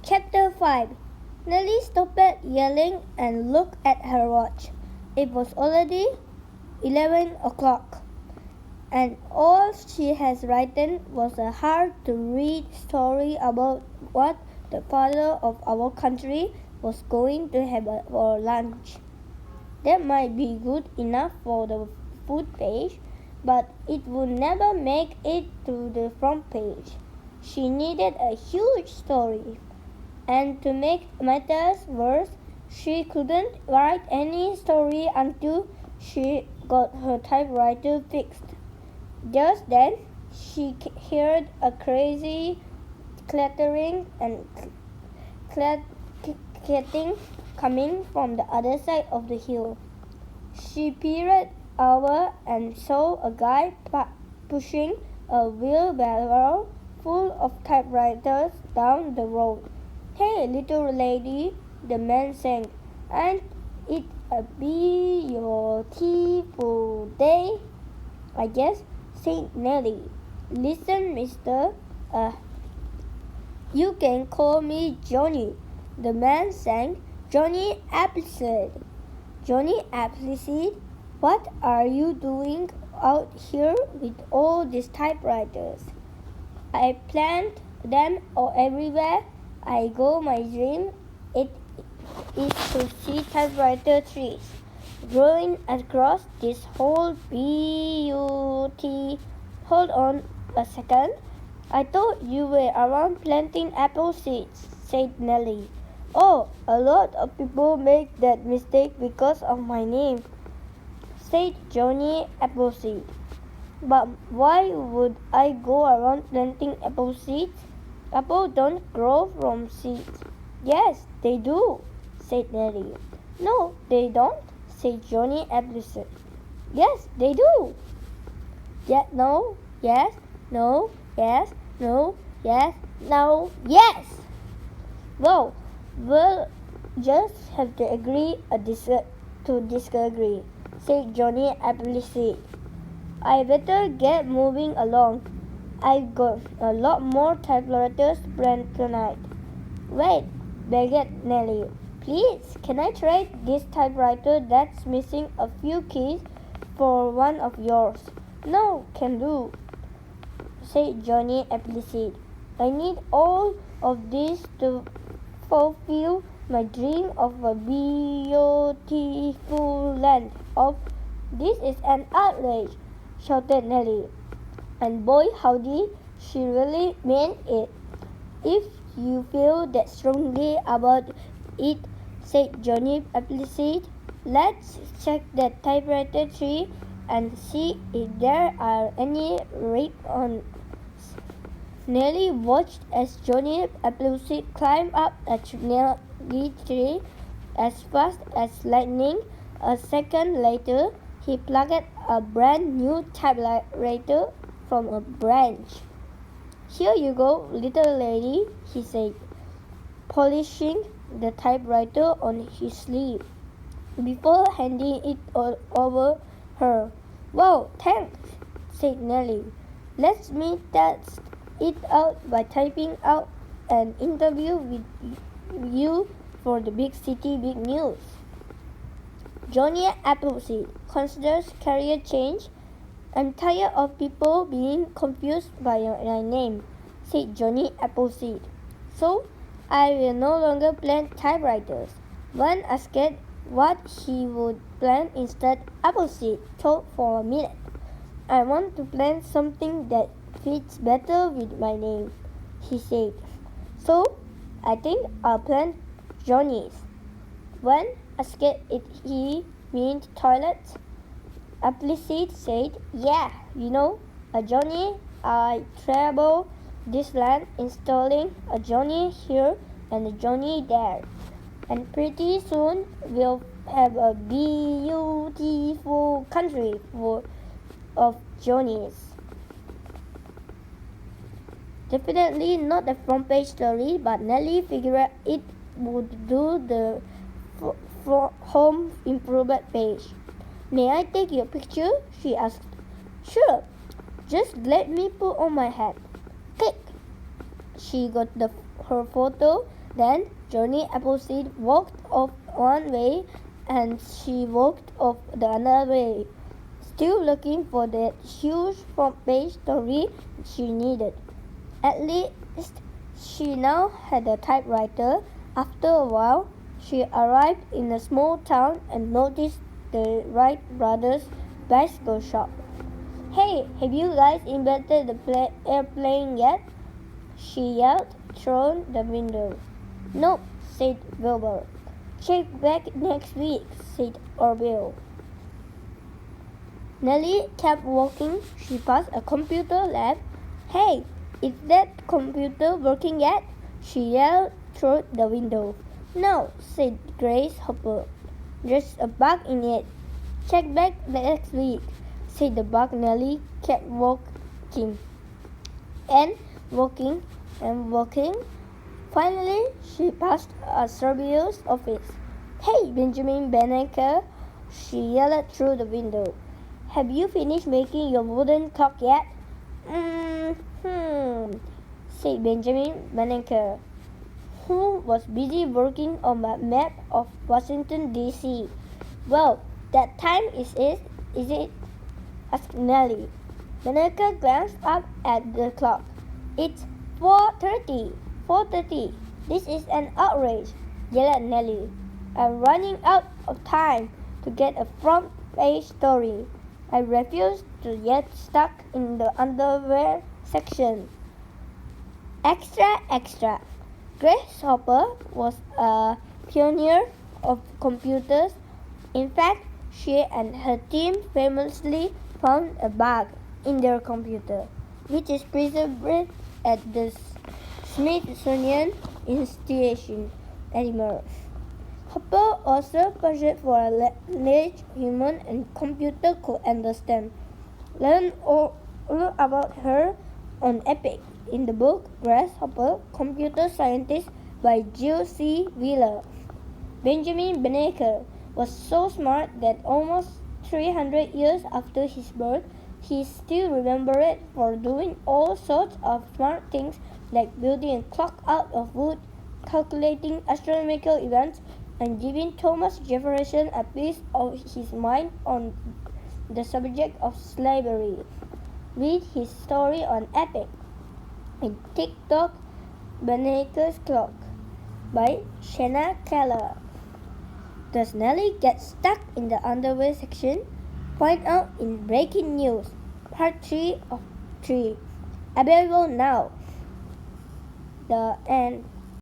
Chapter 5. Nellie stopped yelling and looked at her watch. It was already 11 o'clock, and all she had written was a hard-to-read story about what the father of our country was going to have for lunch. That might be good enough for the food page, but it would never make it to the front page. She needed a huge story, and to make matters worse, she couldn't write any story until she got her typewriter fixed. Just then, she heard a crazy clattering and clicking coming from the other side of the hill. She peered over and saw a guy pushing a wheelbarrow full of typewriters down the road. "Hey, little lady," the man sang, "ain't it a beautiful day?" "I guess," said Nellie. "Listen, mister, you can call me Johnny," the man sang. "Johnny Appleseed." "Johnny Appleseed, what are you doing out here with all these typewriters?" "I plant them everywhere I go. My dream is to see typewriter trees growing across this whole beauty." "Hold on a second. I thought you were around planting apple seeds," said Nellie. "Oh, a lot of people make that mistake because of my name," said Johnny Appleseed. "But why would I go around planting apple seeds? Apples don't grow from seeds." "Yes, they do," said Nellie. "No, they don't," said Johnny Appleseed. "Yes, they do." "Yeah, no, yes, no, yes, no, yes, no, yes." "Well, we'll just have to agree to disagree," said Johnny Appleseed. "I better get moving along. I've got a lot more typewriters planned tonight." "Wait," begged Nellie. "Please, can I trade this typewriter that's missing a few keys for one of yours?" "No, can do," said Johnny Appleseed. "I need all of these to fulfill my dream of a beautiful land of—" "This is an outrage," shouted Nellie. And boy howdy, she really meant it. "If you feel that strongly about it," said Johnny Appleseed, "let's check that typewriter tree and see if there are any ribbons." Nellie watched as Johnny Appleseed climbed up a Nellie tree as fast as lightning. A second later, he plucked a brand new typewriter from a branch. "Here you go, little lady," he said, polishing the typewriter on his sleeve before handing it over her. "Wow, thanks," said Nellie. "Let me test it out by typing out an interview with you for the big city big news." Johnny Appleseed considers career change. "I'm tired of people being confused by my name," said Johnny Appleseed. "So I will no longer plant typewriters." When asked what he would plant instead, Appleseed thought for a minute. "I want to plant something that fits better with my name," he said. "So I think I'll plant Johnny's." When asked if he meant toilets, Appleseed said, "Yeah, you know, a Johnny. I travel this land installing a Johnny here and a Johnny there. And pretty soon we'll have a beautiful country full of Johnnies." Definitely not a front page story, but Nellie figured it would do the home improvement page. "May I take your picture?" she asked. "Sure. Just let me put on my hat." Click. She got her photo Then Johnny Appleseed walked off one way and she walked off the other way, still looking for that huge front page story she needed. At least she now had a typewriter. After a while, she arrived in a small town and noticed the Wright brothers' bicycle shop. "Hey, have you guys invented the airplane yet?" she yelled through the window. "Nope," said Wilbur. "Check back next week," said Orville. Nellie kept walking. She passed a computer lab. "Hey, is that computer working yet?" she yelled through the window. "No," said Grace Hopper. "There's a bug in it. Check back next week," said the bug. Nellie kept walking and walking and walking. Finally, she passed a surveyor's office. "Hey, Benjamin Banneker," she yelled through the window. "Have you finished making your wooden clock yet?" said Benjamin Banneker, who was busy working on a map of Washington, D.C. "Well, that time is it?" asked Nellie. Banneker glanced up at the clock. "It's 4:30. 4:30. This is an outrage," yelled Nellie. "I'm running out of time to get a front page story. I refuse to get stuck in the underwear section." Extra, extra. Grace Hopper was a pioneer of computers. In fact, she and her team famously found a bug in their computer, which is preserved at the Smithsonian Institution, Edinburgh. Hopper also pushed for a language human and computer could understand. Learn all about her on Epic in the book Grace Hopper, Computer Scientist by Jill C. Wheeler. Benjamin Banneker was so smart that almost 300 years after his birth, he is still remembered for doing all sorts of smart things like building a clock out of wood, calculating astronomical events, and giving Thomas Jefferson a piece of his mind on the subject of slavery. Read his story on Epic in TikTok Banneker's Clock by Shanna Keller. Does Nellie get stuck in the underwear section? Find out in Breaking News, Part 3 of 3. Available now. The end.